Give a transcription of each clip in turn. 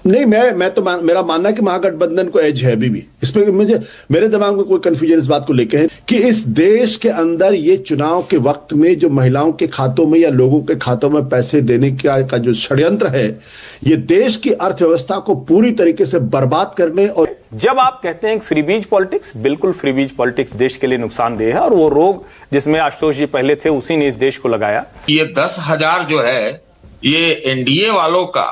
नहीं, मैं तो मेरा मानना है कि महागठबंधन को एज है अभी भी। इसमें मेरे दिमाग में कोई कंफ्यूजन इस बात को लेकर है कि इस देश के अंदर ये चुनाव के वक्त में जो महिलाओं के खातों में या लोगों के खातों में पैसे देने का जो षड्यंत्र है, ये देश की अर्थव्यवस्था को पूरी तरीके से बर्बाद करने। और जब आप कहते हैं फ्रीबीज पॉलिटिक्स, बिल्कुल फ्रीबीज पॉलिटिक्स देश के लिए नुकसानदेह है, और वो रोग जिसमें आशुतोष जी पहले थे उसी ने इस देश को लगाया। ये 10,000 जो है ये एनडीए वालों का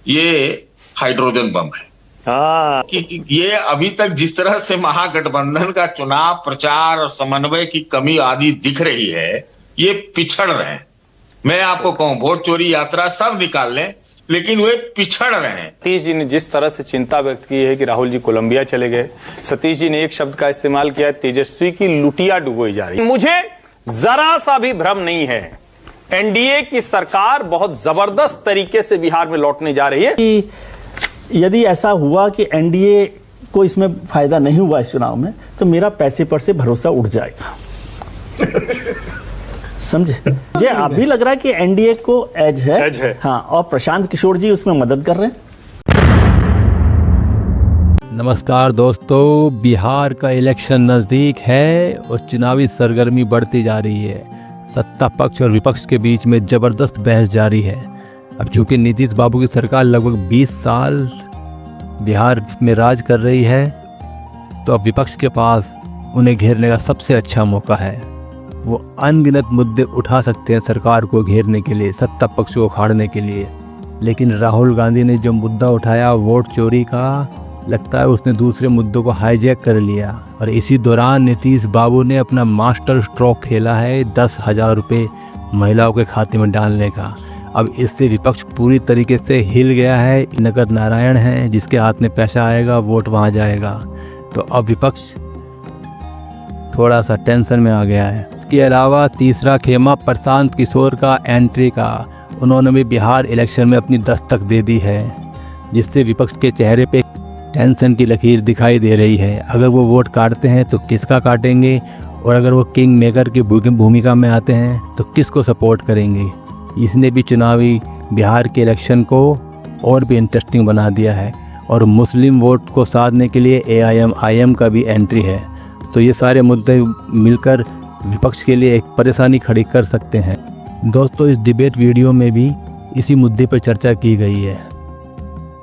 ये हाइड्रोजन बम है कि ये अभी तक जिस तरह से महागठबंधन का चुनाव प्रचार और समन्वय की कमी आदि दिख रही है, ये पिछड़ रहे हैं। मैं आपको कहूं, वोट चोरी यात्रा सब निकाल लें, लेकिन वे पिछड़ रहे हैं। सतीश जी ने जिस तरह से चिंता व्यक्त की है कि राहुल जी कोलंबिया चले गए, सतीश जी ने एक शब्द का इस्तेमाल किया, तेजस्वी की लुटिया डुबोई जा रही है। मुझे जरा सा भी भ्रम नहीं है, एनडीए की सरकार बहुत जबरदस्त तरीके से बिहार में लौटने जा रही है। यदि ऐसा हुआ कि एनडीए को इसमें फायदा नहीं हुआ इस चुनाव में, तो मेरा पैसे पर से भरोसा उठ जाएगा। समझे? मुझे अभी लग रहा है कि एनडीए को एज है। हाँ, और प्रशांत किशोर जी उसमें मदद कर रहे हैं। नमस्कार दोस्तों, बिहार का इलेक्शन नज़दीक है और चुनावी सरगर्मी बढ़ती जा रही है। सत्ता पक्ष और विपक्ष के बीच में ज़बरदस्त बहस जारी है। अब चूंकि नीतीश बाबू की सरकार लगभग 20 साल बिहार में राज कर रही है, तो अब विपक्ष के पास उन्हें घेरने का सबसे अच्छा मौका है। वो अनगिनत मुद्दे उठा सकते हैं सरकार को घेरने के लिए, सत्ता पक्ष को उखाड़ने के लिए। लेकिन राहुल गांधी ने जो मुद्दा उठाया वोट चोरी का, लगता है उसने दूसरे मुद्दों को हाईजैक कर लिया। और इसी दौरान नीतीश बाबू ने अपना मास्टर स्ट्रोक खेला है 10,000 रुपये महिलाओं के खाते में डालने का। अब इससे विपक्ष पूरी तरीके से हिल गया है। नगद नारायण है, जिसके हाथ में पैसा आएगा वोट वहाँ जाएगा। तो अब विपक्ष थोड़ा सा टेंशन में आ गया है। इसके अलावा तीसरा खेमा प्रशांत किशोर का एंट्री का, उन्होंने भी बिहार इलेक्शन में अपनी दस्तक दे दी है, जिससे विपक्ष के चेहरे पे टेंशन की लकीर दिखाई दे रही है। अगर वो वोट काटते हैं तो किसका काटेंगे, और अगर वो किंग मेकर की भूमिका में आते हैं तो किसको सपोर्ट करेंगे। इसने भी चुनावी बिहार के इलेक्शन को और भी इंटरेस्टिंग बना दिया है। और मुस्लिम वोट को साधने के लिए AIM का भी एंट्री है। तो ये सारे मुद्दे मिलकर विपक्ष के लिए एक परेशानी खड़ी कर सकते हैं। दोस्तों, इस डिबेट वीडियो में भी इसी मुद्दे पर चर्चा की गई है।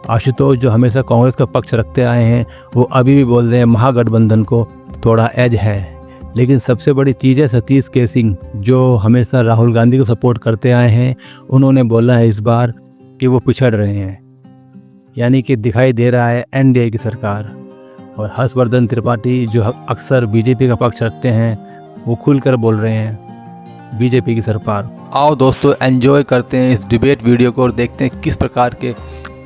आशुतोष, जो हमेशा कांग्रेस का पक्ष रखते आए हैं, वो अभी भी बोल रहे हैं महागठबंधन को थोड़ा एज है। लेकिन सबसे बड़ी चीज़ है सतीश के सिंह, जो हमेशा राहुल गांधी को सपोर्ट करते आए हैं, उन्होंने बोला है इस बार कि वो पिछड़ रहे हैं। यानी कि दिखाई दे रहा है एनडीए की सरकार। और हर्षवर्धन त्रिपाठी, जो अक्सर बीजेपी का पक्ष रखते हैं, वो खुलकर बोल रहे हैं बीजेपी की सरकार। आओ दोस्तों, एंजॉय करते हैं इस डिबेट वीडियो को और देखते हैं किस प्रकार के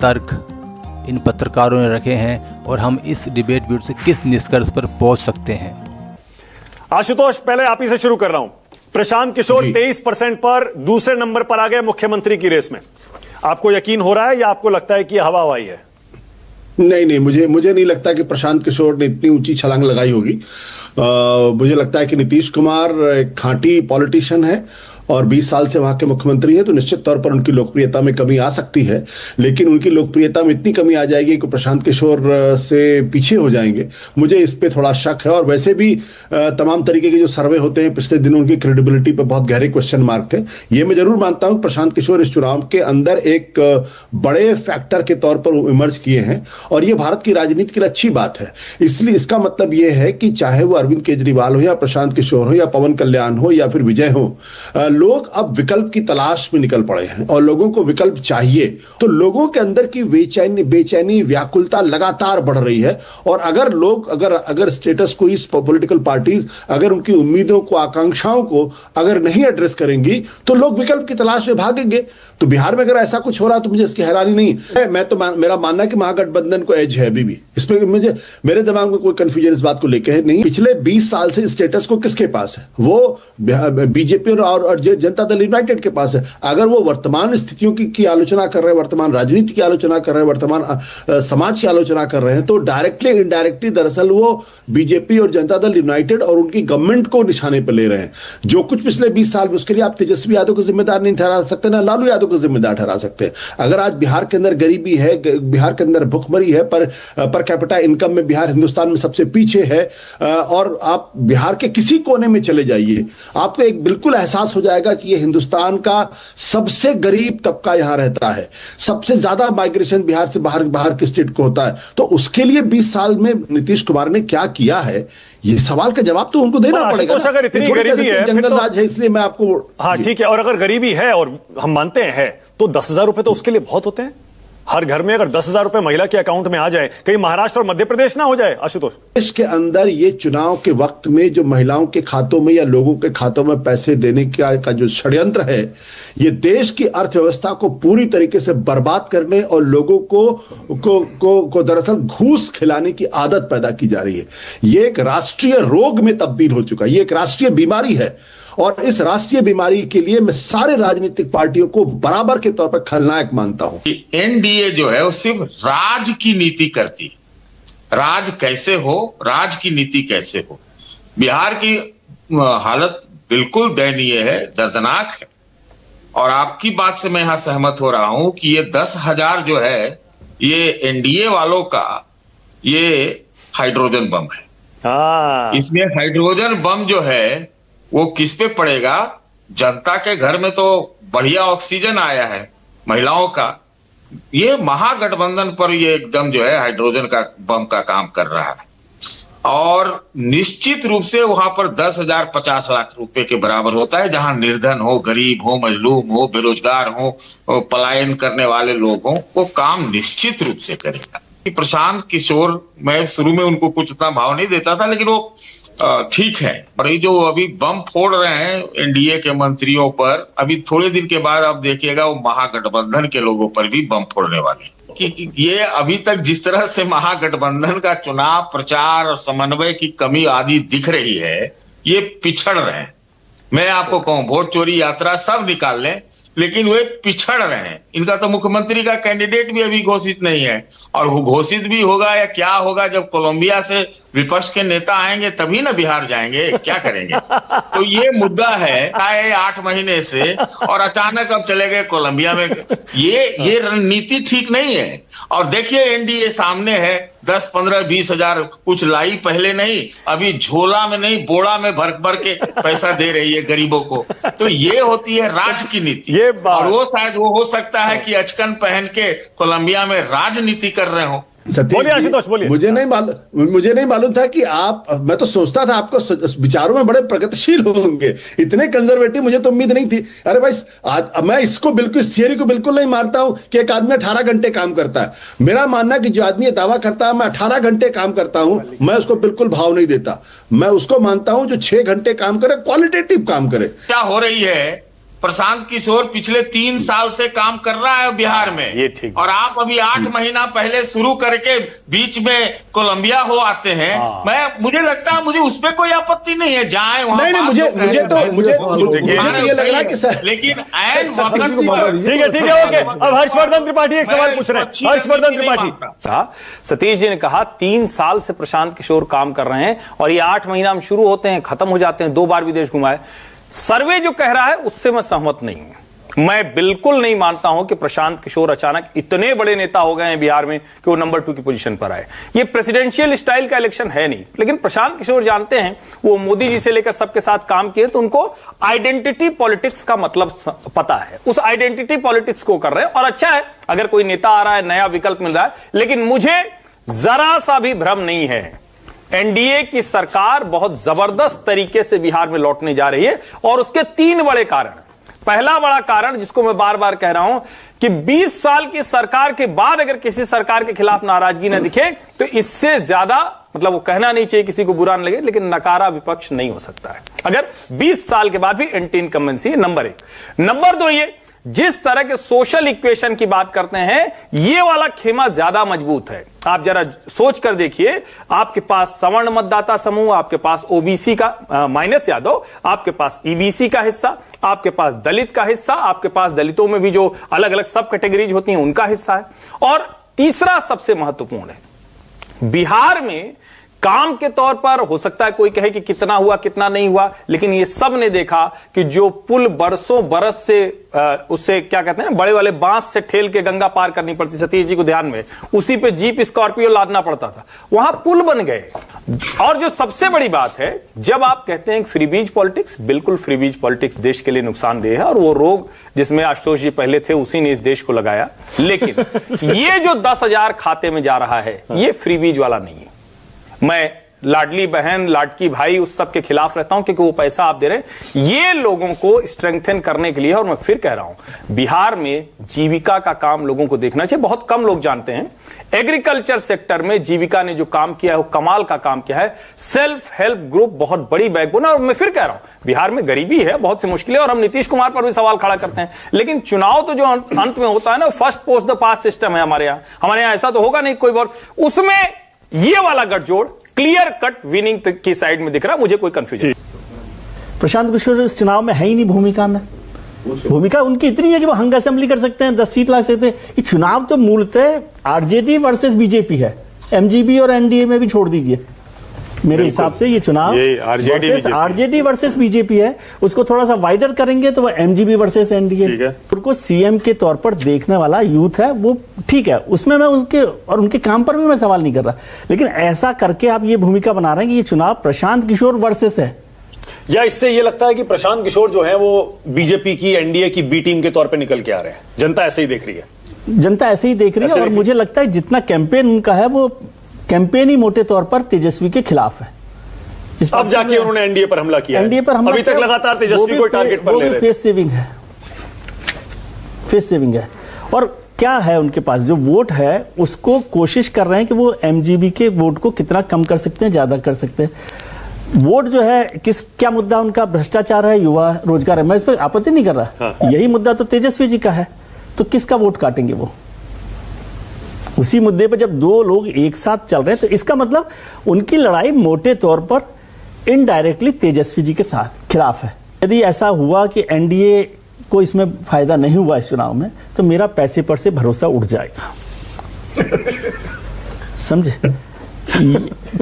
तर्क इन पत्रकारों ने रखे हैं और हम इस डिबेट वीडियो से किस निष्कर्ष पर पहुंच सकते हैं। आशुतोष, पहले आप ही से शुरू कर रहा हूं। प्रशांत किशोर 23% पर दूसरे नंबर पर आ गए मुख्यमंत्री की रेस में। आपको यकीन हो रहा है या आपको लगता है कि हवा हवाई है? नहीं, मुझे नहीं लगता कि प्रशांत किशोर ने इतनी ऊंची छलांग लगाई होगी। मुझे लगता है कि नीतीश कुमार एक खांटी पॉलिटिशियन है और 20 साल से वहां के मुख्यमंत्री हैं, तो निश्चित तौर पर उनकी लोकप्रियता में कमी आ सकती है। लेकिन उनकी लोकप्रियता में इतनी कमी आ जाएगी कि प्रशांत किशोर से पीछे हो जाएंगे, मुझे इस पे थोड़ा शक है। और वैसे भी तमाम तरीके के जो सर्वे होते हैं पिछले दिनों, उनकी क्रेडिबिलिटी पे बहुत गहरे क्वेश्चन मार्क थे। ये मैं जरूर मानता हूं प्रशांत किशोर इस चुनाव के अंदर एक बड़े फैक्टर के तौर पर इमर्ज किए हैं, और ये भारत की राजनीति के लिए अच्छी बात है। इसलिए इसका मतलब ये है कि चाहे वो अरविंद केजरीवाल हो या प्रशांत किशोर हो या पवन कल्याण हो या फिर विजय हो, लोग अब विकल्प की तलाश में निकल पड़े हैं और लोगों को विकल्प चाहिए। तो लोगों के अंदर की बेचैनी व्याकुलता लगातार बढ़ रही है। और अगर लोग अगर स्टेटस को, इस पॉलिटिकल पार्टीज अगर उनकी उम्मीदों को, आकांक्षाओं को अगर नहीं एड्रेस करेंगी, तो लोग विकल्प की तलाश में भागेंगे। तो बिहार में अगर ऐसा कुछ हो रहा है तो मुझे इसकी हैरानी नहीं है। मेरा मानना है कि महागठबंधन को एज है अभी भी। इसमें मेरे दिमाग में कोई कंफ्यूजन इस बात को लेकर है नहीं। पिछले 20 साल से स्टेटस को किसके पास है? वो बीजेपी और जनता दल यूनाइटेड के पास है। अगर वो वर्तमान स्थितियों की आलोचना कर रहे हैं, वर्तमान राजनीति की आलोचना कर रहे हैं, वर्तमान समाज की आलोचना कर रहे हैं, तो डायरेक्टली इनडायरेक्टली दरअसल वो बीजेपी और जनता दल यूनाइटेड और उनकी गवर्नमेंट को निशाने पर ले रहे हैं। जो कुछ पिछले 20 साल में, उसके लिए आप तेजस्वी यादव को जिम्मेदार नहीं ठहरा सकते, ना लालू यादव को जिम्मेदार ठहरा सकते। अगर आज बिहार के अंदर गरीबी है, बिहार के अंदर भुखमरी है, पर कैपिटा इनकम में बिहार हिंदुस्तान में सबसे पीछे है, और आप बिहार के किसी कोने में चले जाइए, आपको एक बिल्कुल एहसास हो जाएगा कि ये हिंदुस्तान का सबसे गरीब तबका यहां रहता है, सबसे ज्यादा माइग्रेशन बिहार से बाहर के स्टेट को होता है। तो उसके लिए 20 साल में नीतीश कुमार ने क्या किया है, ये सवाल का जवाब तो उनको देना पड़ेगा। अगर इतनी गरीबी है, जंगल राज है, इसलिए मैं आपको, हाँ ठीक है, और अगर गरीबी है और हम मानते हैं तो 10,000 रुपए तो उसके लिए बहुत होते हैं। हर घर में अगर 10,000 रुपए महिला के अकाउंट में आ जाए, कहीं महाराष्ट्र और मध्य प्रदेश ना हो जाए आशुतोष। देश के अंदर ये चुनाव के वक्त में जो महिलाओं के खातों में या लोगों के खातों में पैसे देने का जो षड्यंत्र है, ये देश की अर्थव्यवस्था को पूरी तरीके से बर्बाद करने और लोगों को दरअसल घूस खिलाने की आदत पैदा की जा रही है। ये एक राष्ट्रीय रोग में तब्दील हो चुका है, ये एक राष्ट्रीय बीमारी है, और इस राष्ट्रीय बीमारी के लिए मैं सारे राजनीतिक पार्टियों को बराबर के तौर पर खलनायक मानता हूं। एनडीए जो है वो सिर्फ राज की नीति करती है। राज कैसे हो, राज की नीति कैसे हो। बिहार की हालत बिल्कुल दयनीय है, दर्दनाक है, और आपकी बात से मैं यहां सहमत हो रहा हूं कि ये 10,000 जो है ये एनडीए वालों का ये हाइड्रोजन बम है। इसमें हाइड्रोजन बम जो है वो किस पे पड़ेगा? जनता के घर में तो बढ़िया ऑक्सीजन आया है महिलाओं का, ये महागठबंधन पर ये एकदम जो है हाइड्रोजन का बम का काम कर रहा है, और निश्चित रूप से वहां पर 10,000 50 लाख रुपए के बराबर होता है, जहां निर्धन हो, गरीब हो, मजलूम हो, बेरोजगार हो, पलायन करने वाले लोग हो, वो काम निश्चित रूप से करेगा। प्रशांत किशोर, मैं शुरू में उनको कुछ उतना भाव नहीं देता था, लेकिन वो ठीक है। और ये जो अभी बम फोड़ रहे हैं एनडीए के मंत्रियों पर, अभी थोड़े दिन के बाद आप देखिएगा वो महागठबंधन के लोगों पर भी बम फोड़ने वाले। कि ये अभी तक जिस तरह से महागठबंधन का चुनाव प्रचार और समन्वय की कमी आदि दिख रही है, ये पिछड़ रहे हैं। मैं आपको कहूं, वोट चोरी यात्रा सब निकाल लें, लेकिन वे पिछड़ रहे हैं। इनका तो मुख्यमंत्री का कैंडिडेट भी अभी घोषित नहीं है, और वो घोषित भी होगा या क्या होगा जब कोलंबिया से विपक्ष के नेता आएंगे तभी ना बिहार जाएंगे, क्या करेंगे। तो ये मुद्दा है आए 8 महीने से, और अचानक अब चले गए कोलंबिया में। ये रणनीति ठीक नहीं है। और देखिए एनडीए सामने है, 10, 15, 20 हजार कुछ लाई पहले नहीं, अभी झोला में नहीं बोड़ा में भर भर के पैसा दे रही है गरीबों को। तो ये होती है राज की नीति। और वो शायद वो हो सकता है कि अचकन पहन के कोलंबिया में राजनीति कर रहे हो। बोलिए आशुतोष, बोलिए। मुझे नहीं मालूम था कि आप, मैं तो सोचता था आपको विचारों में बड़े प्रगतिशील होंगे, इतने कंजर्वेटिव मुझे तो उम्मीद नहीं थी। अरे भाई, मैं इसको बिल्कुल, इस थियरी को बिल्कुल नहीं मानता हूं कि एक आदमी 18 घंटे काम करता है। मेरा मानना है कि जो आदमी दावा करता है मैं 18 घंटे काम करता हूं, मैं उसको बिल्कुल भाव नहीं देता। मैं उसको मानता हूं जो 6 घंटे काम करे, क्वालिटेटिव काम करे। क्या हो रही है, प्रशांत किशोर पिछले 3 साल से काम कर रहा है बिहार में, ये ठीक। और आप अभी 8 महीना पहले शुरू करके बीच में कोलंबिया हो आते हैं। मुझे लगता है, मुझे उस पर कोई आपत्ति नहीं है, जाए वहां। नहीं, मुझे ये लग रहा है कि सर, लेकिन ऐन वक्त। ठीक है, ओके। अब हर्षवर्धन त्रिपाठी एक सवाल पूछ रहे हैं। हर्षवर्धन त्रिपाठी, सतीश जी ने कहा 3 साल से प्रशांत किशोर काम कर रहे हैं, और ये 8 महीना हम शुरू होते हैं, खत्म हो जाते हैं, 2 बार विदेश घुमाए। सर्वे जो कह रहा है उससे मैं सहमत नहीं हूं। मैं बिल्कुल नहीं मानता हूं कि प्रशांत किशोर अचानक इतने बड़े नेता हो गए हैं बिहार में कि वो नंबर 2 की पोजीशन पर आए। ये प्रेसिडेंशियल स्टाइल का इलेक्शन है नहीं, लेकिन प्रशांत किशोर जानते हैं, वो मोदी जी से लेकर सबके साथ काम किए, तो उनको आइडेंटिटी पॉलिटिक्स का मतलब पता है। उस आइडेंटिटी पॉलिटिक्स को कर रहे हैं, और अच्छा है अगर कोई नेता आ रहा है, नया विकल्प मिल रहा है। लेकिन मुझे जरा सा भी भ्रम नहीं है, एनडीए की सरकार बहुत जबरदस्त तरीके से बिहार में लौटने जा रही है, और उसके 3 बड़े कारण। पहला बड़ा कारण, जिसको मैं बार बार कह रहा हूं, कि 20 साल की सरकार के बाद अगर किसी सरकार के खिलाफ नाराजगी न दिखे, तो इससे ज्यादा, मतलब वो कहना नहीं चाहिए, किसी को बुरा न लगे, लेकिन नकारा विपक्ष नहीं हो सकता है अगर 20 साल के बाद भी एंटी इनकम्बेंसी। नंबर 1। नंबर 2 ये, जिस तरह के सोशल इक्वेशन की बात करते हैं, ये वाला खेमा ज्यादा मजबूत है। आप जरा सोच कर देखिए, आपके पास सवर्ण मतदाता समूह, आपके पास ओबीसी का माइनस यादव, आपके पास ईबीसी का हिस्सा, आपके पास दलित का हिस्सा, आपके पास दलितों में भी जो अलग अलग सब कैटेगरीज होती हैं उनका हिस्सा है, और तीसरा सबसे महत्वपूर्ण है, बिहार में काम के तौर पर हो सकता है कोई कहे कि कितना हुआ कितना नहीं हुआ, लेकिन ये सब ने देखा कि जो पुल बरसों बरस से उससे क्या कहते हैं ना, बड़े वाले बांस से ठेल के गंगा पार करनी पड़ती, सतीश जी को ध्यान में, उसी पे जीप स्कॉर्पियो लादना पड़ता था, वहां पुल बन गए। और जो सबसे बड़ी बात है, जब आप कहते हैं फ्रीबीज पॉलिटिक्स, बिल्कुल फ्रीबीज पॉलिटिक्स देश के लिए नुकसानदेह है, और वो रोग जिसमें आशुतोष जी पहले थे उसी ने इस देश को लगाया। लेकिन ये जो 10,000 खाते में जा रहा है, ये फ्रीबीज वाला नहीं है। मैं लाडली बहन, लाडकी भाई, उस सब के खिलाफ रहता हूं, क्योंकि वो पैसा आप दे रहे हैं ये लोगों को स्ट्रेंथन करने के लिए। और मैं फिर कह रहा हूं, बिहार में जीविका का काम लोगों को देखना चाहिए। बहुत कम लोग जानते हैं, एग्रीकल्चर सेक्टर में जीविका ने जो काम किया है वो कमाल का काम किया है। सेल्फ हेल्प ग्रुप बहुत बड़ी बैकबोन है। और मैं फिर कह रहा हूं, बिहार में गरीबी है, बहुत सी मुश्किलें, और हम नीतीश कुमार पर भी सवाल खड़ा करते हैं, लेकिन चुनाव तो जो अंत में होता है ना, first post the pass system है हमारे यहां ऐसा तो होगा नहीं कोई और, उसमें ये वाला गठजोड़ क्लियर कट विनिंग की साइड में दिख रहा है, मुझे कोई कंफ्यूजन। प्रशांत किशोर इस चुनाव में है ही नहीं भूमिका में। भूमिका उनकी इतनी है कि वो हंग असेंबली कर सकते हैं, 10 सीट ला सकते हैं। कि चुनाव तो मूलतः आरजेडी वर्सेस बीजेपी है, एमजीबी और एनडीए में भी छोड़ दीजिए। मेरे हिसाब से ये चुनाव आरजेडी वर्सेस बीजेपी है। उसको थोड़ा सा वाइडर करेंगे तो वो एमजीबी वर्सेस एनडीए। उनको सीएम के तौर पर देखने वाला यूथ है, वो ठीक है, उसमें मैं उनके काम पर भी मैं सवाल नहीं कर रहा, लेकिन ऐसा करके आप ये भूमिका बना रहे हैं कि ये चुनाव प्रशांत किशोर वर्सेस है। या इससे ये लगता है कि प्रशांत किशोर जो है वो बीजेपी की, एनडीए की बी टीम के तौर पे निकल के आ रहे हैं? जनता ऐसे ही देख रही है, जनता ऐसे ही देख रही है। और मुझे लगता है जितना कैंपेन उनका है, वो कैंपेन ही मोटे तौर पर तेजस्वी के खिलाफ है। अब जाके उन्होंने एनडीए पर हमला किया। एनडीए पर हमला अभी तक लगातार तेजस्वी को टारगेट पर ले रहे थे। फेस सेविंग है, फेस सेविंग है। और क्या है उनके पास जो वोट है, उसको कोशिश कर रहे हैं कि वो एमजीबी के वोट को कितना कम कर सकते हैं, ज्यादा कर सकते हैं। वोट जो है क्या मुद्दा उनका? भ्रष्टाचार है, युवा रोजगार है। मैं इस पर आपत्ति नहीं कर रहा। यही मुद्दा तो तेजस्वी जी का है, तो किसका वोट काटेंगे वो? उसी मुद्दे पर जब दो लोग एक साथ चल रहे हैं, तो इसका मतलब उनकी लड़ाई मोटे तौर पर इनडायरेक्टली तेजस्वी जी के साथ खिलाफ है। यदि ऐसा हुआ कि एनडीए को इसमें फायदा नहीं हुआ इस चुनाव में, तो मेरा पैसे पर से भरोसा उठ जाएगा। समझे?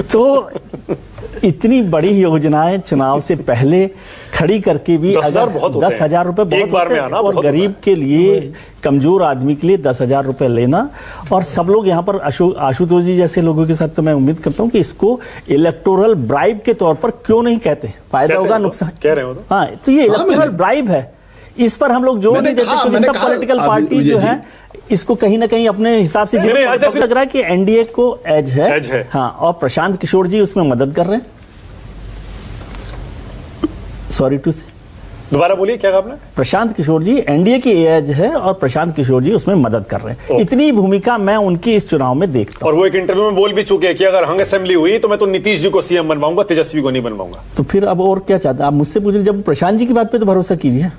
तो इतनी बड़ी योजनाएं चुनाव से पहले खड़ी करके भी 10,000 रुपए बहुत एक बार में आना, और गरीब के लिए, कमजोर आदमी के लिए 10,000 रुपए लेना। और सब लोग यहाँ पर आशुतोष जी जैसे लोगों के साथ तो मैं उम्मीद करता हूँ कि इसको इलेक्टोरल ब्राइब के तौर पर क्यों नहीं कहते, फायदा होगा नुकसान कह रहे हो तो? हाँ, तो ये इलेक्टोरल ब्राइब है, इस पर हम लोग जोर नहीं देते, क्योंकि सब पॉलिटिकल पार्टी जो है इसको कहीं ना कहीं अपने हिसाब से लग रहा है कि एनडीए को एज है। हाँ, और प्रशांत किशोर जी उसमें मदद कर रहे हैं। सॉरी टू से, दोबारा बोलिए, क्या कहा आपने? प्रशांत किशोर जी एनडीए की एज है और प्रशांत किशोर जी उसमें मदद कर रहे हैं। इतनी भूमिका मैं उनकी इस चुनाव में देखता हूं। और वो एक इंटरव्यू में बोल भी चुके हैं कि अगर हंग असेंबली हुई तो मैं तो नीतीश जी को सीएम बनवाऊंगा, तेजस्वी को नहीं बनवाऊंगा। तो फिर अब और क्या चाहते हैं आप मुझसे? पूछिए, जब प्रशांत जी की बात पे तो भरोसा कीजिए।